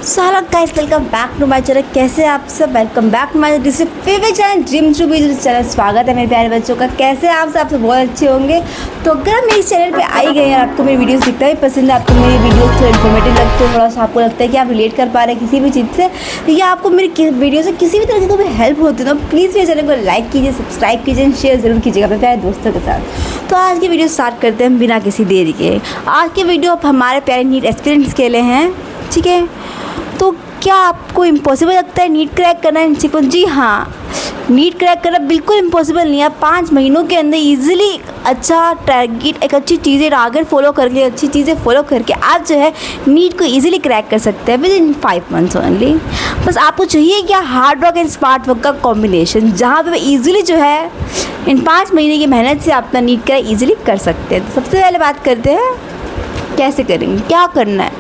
So hello guys, welcome back to my channel. कैसे आप सब? Welcome back to my favourite channel dream to be channel. स्वागत है मेरे प्यारे बच्चों का। कैसे आप सब बहुत अच्छे होंगे। तो अगर आप मेरे चैनल पे आई गए हैं, आपको मेरी वीडियोस दिखता है पसंद है, आपको मेरी वीडियोस थोड़ा इन्फॉर्मेटिव लगते हैं, थोड़ा सा आपको लगता है कि आप रिलेट कर पा रहे हैं किसी भी चीज़ से, या आपको मेरी वीडियो से किसी भी तरह की कोई हेल्प होती है, तो प्लीज़ मेरे चैनल को लाइक कीजिए, सब्सक्राइब कीजिए, शेयर ज़रूर कीजिएगा अपने प्यारे दोस्तों के साथ। तो आज की वीडियो स्टार्ट करते हैं बिना किसी देरी के। आज की वीडियो हमारे प्यारे नीट एस्पिरेंट्स के लिए हैं, ठीक है। तो क्या आपको इम्पॉसिबल लगता है नीट क्रैक करना एमसीक्यू? जी हाँ, नीट क्रैक करना बिल्कुल इम्पॉसिबल नहीं है। 5 महीनों के अंदर इजीली अच्छा टारगेट, एक अच्छी चीज़ें टारगेट फॉलो करके, अच्छी चीज़ें फॉलो करके आप जो है नीट को इजीली क्रैक कर सकते हैं विद इन 5 मंथ्स ओनली। बस आपको चाहिए क्या? Hard work and smart work का कॉम्बिनेशन, जहाँ पे ईजिली जो है इन 5 महीने की मेहनत से अपना नीट क्रैक ईजिली कर सकते हैं। तो सबसे पहले बात करते हैं कैसे करेंगे, क्या करना है,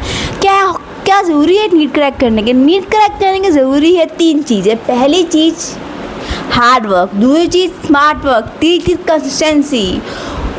क्या ज़रूरी है नीट क्रैक करने के। नीट क्रैक करने के ज़रूरी है 3 चीज़ें। पहली चीज़ हार्ड वर्क, दूसरी चीज़ स्मार्ट वर्क, तीसरी चीज़ कंसिस्टेंसी,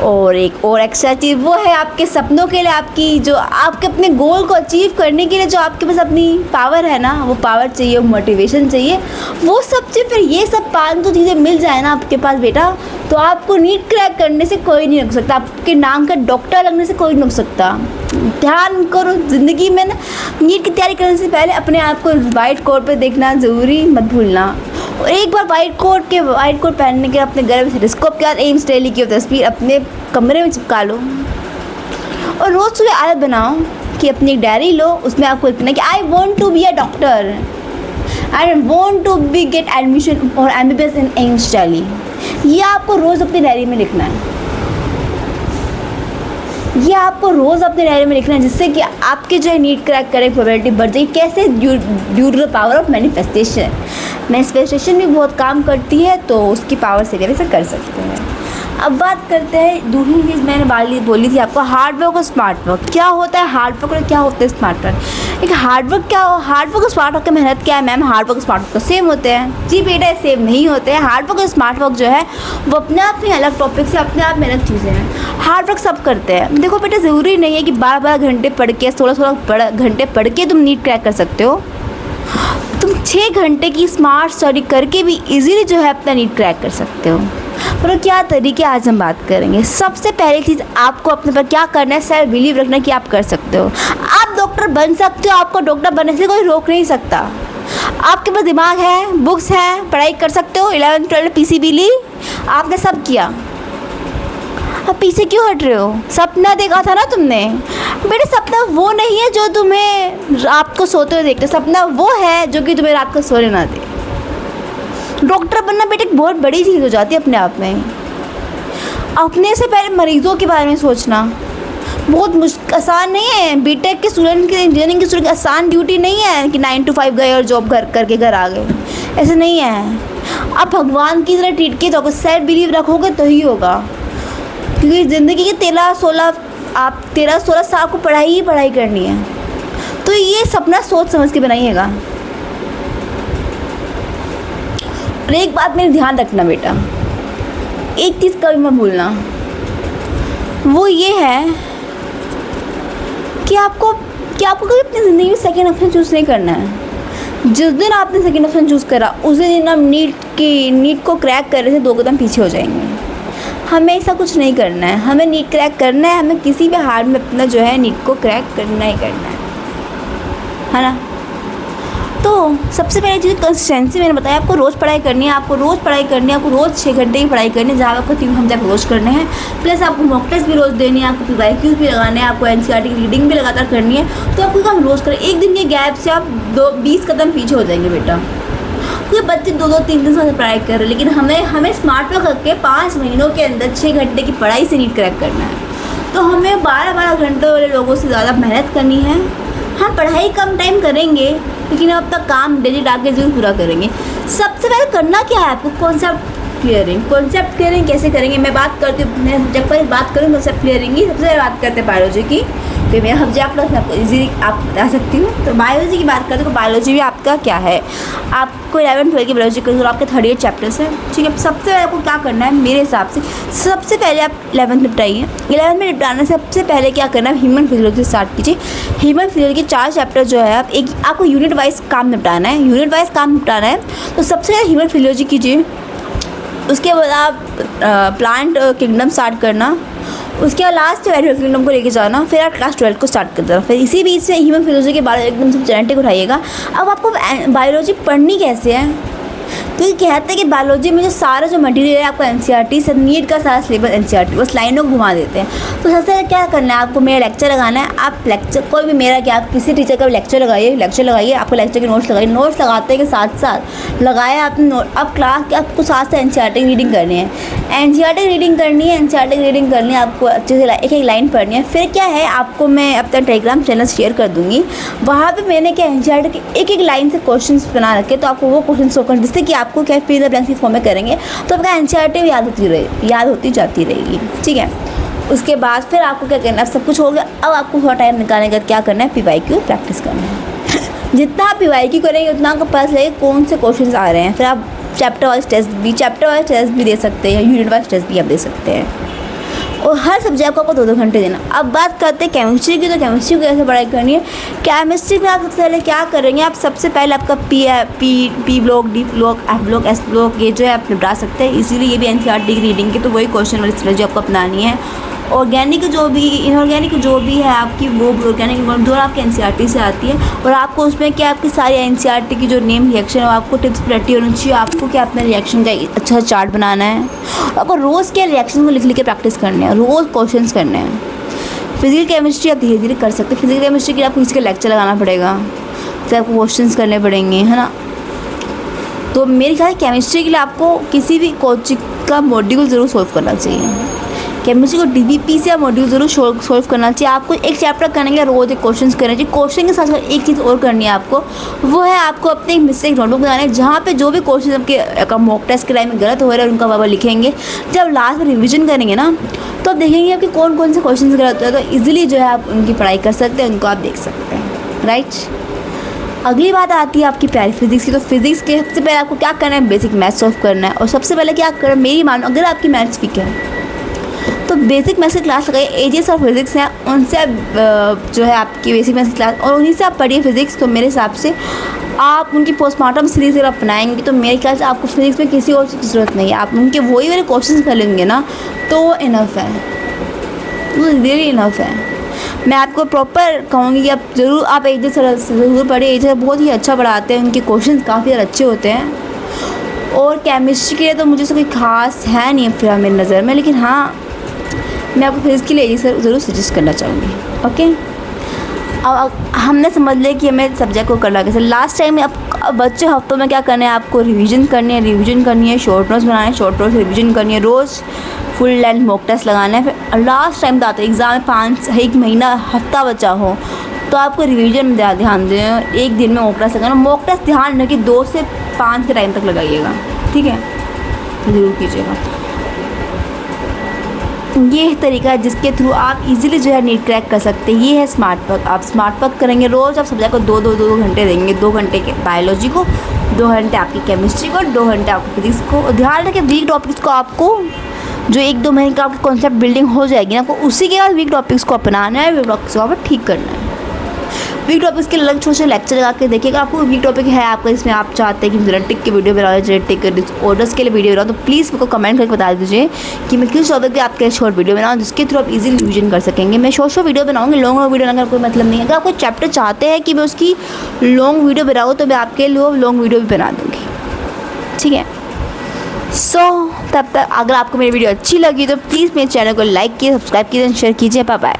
और एक और एक्स्ट्रा चीज़ वो है आपके सपनों के लिए, आपकी जो आपके अपने गोल को अचीव करने के लिए जो आपके पास अपनी पावर है ना, वो पावर चाहिए, वो मोटिवेशन चाहिए, वो सब चीज़। फिर ये सब 5 चीज़ें मिल जाए ना आपके पास बेटा, तो आपको नीट क्रैक करने से कोई नहीं रोक सकता, आपके नाम का डॉक्टर लगने से कोई नहीं रोक सकता। ध्यान करो ज़िंदगी में ना, नीट की तैयारी करने से पहले अपने आप को वाइट कोट पे देखना ज़रूरी मत भूलना। और एक बार वाइट कोट पहनने के अपने घर में टेलीस्कोप के साथ एम्स दिल्ली की तस्वीर अपने कमरे में चिपका लो, और रोज़ सुबह आदत बनाओ कि अपनी डायरी लो, उसमें आपको लिखना है कि I want to be a doctor, I want to be get admission or MBBS in AIIMS Delhi. ये आपको रोज़ अपनी डायरी में लिखना है, ये आपको रोज़ अपने डायरी में लिखना है, जिससे कि आपके जो है नीट क्रैक करने की प्रोबेबिलिटी बढ़ जाएगी। कैसे? Due to the power of manifestation भी बहुत काम करती है, तो उसकी पावर से कैसे कर सकते हैं। अब बात करते हैं दूसरी चीज़, मैंने बोली थी आपको, हार्ड वर्क और स्मार्ट वर्क। क्या होता है हार्ड वर्क और क्या होता है स्मार्ट वर्क? एक हार्ड वर्क क्या हो, हार्ड वर्क और स्मार्ट वर्क की मेहनत क्या है मैम? हार्ड वर्क और स्मार्ट वर्क तो सेम होते हैं? जी बेटा, सेम नहीं होते हैं। हार्ड वर्क और स्मार्ट वर्क जो है वो अपने आप में अलग टॉपिक से अपने आप में अलग चीज़ें हैं। हार्ड वर्क सब करते हैं। देखो बेटा, ज़रूरी नहीं है कि 12 घंटे पढ़ के, 16 घंटे पढ़ के तुम नीट क्रैक कर सकते हो। तुम 6 घंटे की स्मार्ट स्टडी करके भी इजीली जो है अपना नीट क्रैक कर सकते हो। पर क्या तरीके आज हम बात करेंगे। सबसे पहली चीज़, आपको अपने पर क्या करना है, सेल्फ बिलीव रखना कि आप कर सकते हो। आप डॉक्टर बन सकते हो, आपको डॉक्टर बनने से कोई रोक नहीं सकता। आपके पास दिमाग है, बुक्स हैं, पढ़ाई कर सकते हो। 11th 12th PCB ली, आपने सब किया, अब पीछे क्यों हट रहे हो? सपना देखा था ना तुमने बेटे। सपना वो नहीं है जो तुम्हें रात को सोते हुए देखते, सपना वो है जो कि तुम्हें रात को सोने ना दे। डॉक्टर बनना बेटे एक बहुत बड़ी चीज़ हो जाती है अपने आप में। अपने से पहले मरीजों के बारे में सोचना बहुत आसान नहीं है। बीटेक के स्टूडेंट के, इंजीनियरिंग के स्टूडेंट की आसान ड्यूटी नहीं है कि 9 to 5 गए और जॉब करके घर आ गए, ऐसे नहीं है। आप भगवान की तरह ट्रीट किए तो सेल्फ बिलीव रखोगे तो ही होगा, क्योंकि ज़िंदगी के 13-16 साल को पढ़ाई करनी है। तो ये सपना सोच समझ के बनाइएगा। और एक बात मेरे ध्यान रखना बेटा, एक चीज़ कभी मत भूलना, वो ये है कि आपको कभी अपनी ज़िंदगी में सेकेंड ऑप्शन चूज़ नहीं करना है। जिस दिन आपने सेकेंड ऑप्शन चूज़ करा उसी दिन आप नीट को क्रैक कर रहे थे 2 कदम पीछे हो जाएंगे। हमें ऐसा कुछ नहीं करना है, हमें नीट क्रैक करना है। हमें किसी भी हाल में अपना जो है नीट को क्रैक करना ही करना है ना। तो सबसे पहली चीज़ कंसिस्टेंसी, मैंने बताया आपको रोज़ पढ़ाई करनी है, आपको रोज़ 6 घंटे की पढ़ाई करनी है, जहाँ आपको 3 घंटे रोज़ करने हैं। प्लस आपको मॉक टेस्ट भी रोज़ देनी है, आपको PYQs भी लगाने हैं, आपको NCERT की रीडिंग भी लगातार करनी है। तो आपको काम रोज़ करें। एक दिन के गैप से आप 20 कदम पीछे हो जाएंगे बेटा। कोई बच्चे 2-2, 3-3 साल से पढ़ाई कर रहे हैं, लेकिन हमें स्मार्ट वर्क करके 5 महीनों के अंदर 6 घंटे की पढ़ाई से नीट क्रैक करना है। तो हमें 12-12 घंटे वाले लोगों से ज़्यादा मेहनत करनी है। हाँ, पढ़ाई कम टाइम करेंगे, लेकिन अब तक काम डेली डाके जरूर पूरा करेंगे। सबसे पहले करना क्या है आपको? कॉन्सेप्ट क्लियरिंग कैसे करेंगे? मैं बात करती हूँ, मैं जब पर बात करूँ कॉन्सेप्ट क्लियरिंग की, सबसे पहले बात करते हैं बायोलॉजी की तो मेरा सब्जेक्ट मैं आपको ईजीली आप बता सकती हूँ। तो बायोलॉजी की बात करें तो बायोलॉजी भी आपका क्या है, आपको 11-12 की बायोलॉजी कर आपके 38 चैप्टर्स हैं, ठीक है। सबसे पहले आपको क्या करना है मेरे हिसाब से, सबसे पहले आप 11th निपटाइए। 11th में निपटाने से सबसे पहले क्या करना है, ह्यूमन फिजियोलॉजी स्टार्ट कीजिए। ह्यूमन फिजियोलॉजी के 4 चैप्टर जो है आपको यूनिट वाइज काम निपटाना है, यूनिट वाइज काम निपटाना है। तो सबसे पहले ह्यूमन फिजियोलॉजी कीजिए, उसके बाद आप प्लांट किंगडम स्टार्ट करना, उसके बाद लास्ट एनिमल किंगडम को लेके जाना, फिर आप क्लास 12 को स्टार्ट कर देना। फिर इसी बीच में ह्यूमन फिजियोलॉजी के बारे में एकदम से जेनेटिक उठाइएगा। अब आपको बायोलॉजी पढ़नी कैसे है, क्योंकि कहते हैं कि बायोलॉजी में जो सारा जो मटेरियल है आपका एनसीईआरटी से नीट का सारा सिलेबस एनसीईआरटी बस लाइनों को घुमा देते हैं। तो सबसे पहले क्या करना है, आपको मेरा लेक्चर लगाना है। आप लेक्चर कोई भी मेरा क्या, आप किसी टीचर का भी लेक्चर लगाइए, आपको लेक्चर के नोट्स लगाइए। नोट्स लगाते के साथ साथ लगाए आपने नोट, अब क्लास के आपको साथ साथ एनसीईआरटी की रीडिंग करनी है, एनसीईआरटी रीडिंग करनी है, एनसीईआरटी रीडिंग करनी है, आपको अच्छे से एक एक लाइन पढ़नी है। फिर क्या है, आपको मैं अपना टेलीग्राम चैनल शेयर कर दूँगी, वहाँ पर मैंने क्या एनसीईआरटी के एक एक लाइन से क्वेश्चन बना रखे, तो आपको वो क्वेश्चन सोकर जिससे कि आपको क्या फिर ब्लैंक की फॉर्म में करेंगे तो आपका एनसीईआरटी याद होती जाती रहेगी, ठीक है। उसके बाद फिर आपको क्या करना है, सब कुछ हो गया। अब आपको थोड़ा टाइम निकालने का क्या करना है, पीवाईक्यू प्रैक्टिस करना है। जितना आप पीवाईक्यू करेंगे उतना आपको पता चलेगा कौन से क्वेश्चन आ रहे हैं। फिर आप चैप्टर वाइज टेस्ट भी दे सकते हैं, यूनिट वाइज टेस्ट भी आप दे सकते हैं, और हर सब्जेक्ट को आपको 2-2 घंटे देना। अब बात करते हैं केमिस्ट्री की, तो केमिस्ट्री को कैसे पढ़ाई करनी है। केमिस्ट्री में आप सबसे पहले क्या करेंगे, आप सबसे पहले आपका P block, D block, F block, S block, ये जो है आप निपटा सकते हैं इसीलिए। ये भी एनसीईआरटी की रीडिंग की, तो वही क्वेश्चन वाली स्ट्रेटजी आपको अपनानी है। ऑर्गेनिक जो भी, इनऑर्गेनिक जो भी है आपकी, वो ऑर्गेनिक जो आपके एनसीईआरटी से आती है, और आपको उसमें क्या आपकी सारी एनसीईआरटी की जो नेम रिएक्शन है आपको टिप्स प्रैक्टिस होनी चाहिए। आपको क्या अपने रिएक्शन का अच्छा चार्ट बनाना है, आपको रोज़ के रिएक्शन को लिख के प्रैक्टिस करने हैं, रोज़ क्वेश्चंस करने हैं। फिजिकल केमिस्ट्री आप धीरे धीरे कर सकते हैं। फिजिकल केमिस्ट्री के लिए आपको किसी का लेक्चर लगाना पड़ेगा, फिर आपको क्वेश्चंस करने पड़ेंगे, है ना। तो मेरे ख्याल केमिस्ट्री के लिए आपको किसी भी कोचिंग का मॉड्यूल ज़रूर सॉल्व करना चाहिए। केमिस्ट्री को डीबीपी से मॉड्यूल ज़रूर सॉल्व करना चाहिए। आपको एक चैप्टर करेंगे, रोज़ एक क्वेश्चन करना चाहिए। क्वेश्चन के साथ साथ एक चीज़ और करनी है आपको, वो है आपको अपने मिस्टेक नोटबुक बनाना है, जहाँ पे जो भी क्वेश्चन आपके मॉक टेस्ट के टाइम में गलत हो रहा है उनका बाबा लिखेंगे। जब लास्ट में रिविजन करेंगे ना, तो आप देखेंगे आपके कौन कौन से क्वेश्चन गलत होते हैं, तो ईजिली जो है आप उनकी पढ़ाई कर सकते हैं, उनको आप देख सकते हैं, राइट। अगली बात आती है आपकी प्यारी फिजिक्स की। तो फिजिक्स के सबसे पहले आपको क्या करना है, बेसिक मैथ्स सॉल्व करना है। और सबसे पहले क्या करना है, मेरी मानो अगर आपकी मैथ्स वीक है तो बेसिक मैथ्स की क्लास लगाइए। एजेस ऑफ फिजिक्स हैं, उनसे आप जो है आपकी बेसिक मैथ्स की क्लास, और उन्हीं से आप पढ़िए फिजिक्स। तो मेरे हिसाब से आप उनकी पोस्टमार्टम सीरीज अगर अपनाएंगे तो मेरे ख्याल से आपको फिजिक्स में किसी और चीज़ की ज़रूरत नहीं है। आप उनके वही वाले क्वेश्चन कर लेंगे ना, तो वो इनफ है, वो रियली इनफ है। मैं आपको प्रॉपर कहूँगी कि आप ज़रूर आप एजेस ज़रूर पढ़िए। एजेस बहुत ही अच्छा पढ़ाते हैं, उनके क्वेश्चन काफ़ी ज़्यादा अच्छे होते हैं। और केमिस्ट्री के लिए तो मुझे कोई खास है नहीं फिलहाल मेरी नज़र में, लेकिन हाँ मैं आपको फिजिक्स के लिए ये ज़रूर सजेस्ट करना चाहूँगी, ओके। अब हमने समझ लिया कि हमें सब्जेक्ट को करना कैसे। लास्ट टाइम अब बच्चे हफ्तों में क्या करना है, आपको रिवीजन करनी है, शॉर्ट नोट्स बनाना है, शॉर्ट नोट्स रिवीजन करनी है, रोज़ फुल लेंथ मॉक टेस्ट लगाना है। फिर लास्ट टाइम तो आता है एग्ज़ाम में 1 महीना हफ्ता बचा हो, तो आपको रिवीजन में ध्यान दें। एक दिन में मॉक टेस्ट लगाना, मॉक टेस्ट ध्यान रखिए 2 से 5 के टाइम तक लगाइएगा, ठीक है, ज़रूर कीजिएगा। ये तरीका है जिसके थ्रू आप इजीली जो है नीट क्रैक कर सकते हैं। ये है स्मार्ट वर्क। आप स्मार्ट वर्क करेंगे, रोज़ आप सब्जेक्ट को 2 घंटे देंगे। 2 घंटे के बायोलॉजी को, 2 घंटे आपकी केमिस्ट्री को, 2 घंटे आपकी फिजिक्स को। ध्यान रखें वीक टॉपिक्स को आपको जो 1-2 महीने का आपकी कॉन्सेप्ट बिल्डिंग हो जाएगी ना, आपको उसी के बाद वीक टॉपिक्स को अपनाना है, वीक टॉपिक्स को आपको ठीक करना है। वीक टॉपिक्स के अलग छोटे लेक्चर लगा के देखिएगा। आपको वीक टॉपिक है आपका, इसमें आप चाहते हैं कि जेनेटिक की वीडियो बनाओ, जेनेटिक डिसऑर्डर्स के लिए वीडियो बनाओ, तो प्लीज़ मेरे को कमेंट करके बता दीजिए कि मैं किस टॉपिक पे आपके शॉर्ट वीडियो बनाऊँ, जिसके थ्रू आप इजीली रिवीजन कर सकेंगे। मैं शॉर्ट वीडियो बनाऊँगी, लॉन्ग वीडियो बनाने का कोई मतलब नहीं है। अगर आप कोई चैप्टर चाहते हैं कि मैं उसकी लॉन्ग वीडियो बनाऊँ, तो मैं आपके लिए लॉन्ग वीडियो भी बना दूँगी, ठीक है। तब तक अगर आपको मेरी वीडियो अच्छी लगी तो प्लीज़ मेरे चैनल को लाइक कीजिए, सब्सक्राइब कीजिए, शेयर कीजिए। Bye bye.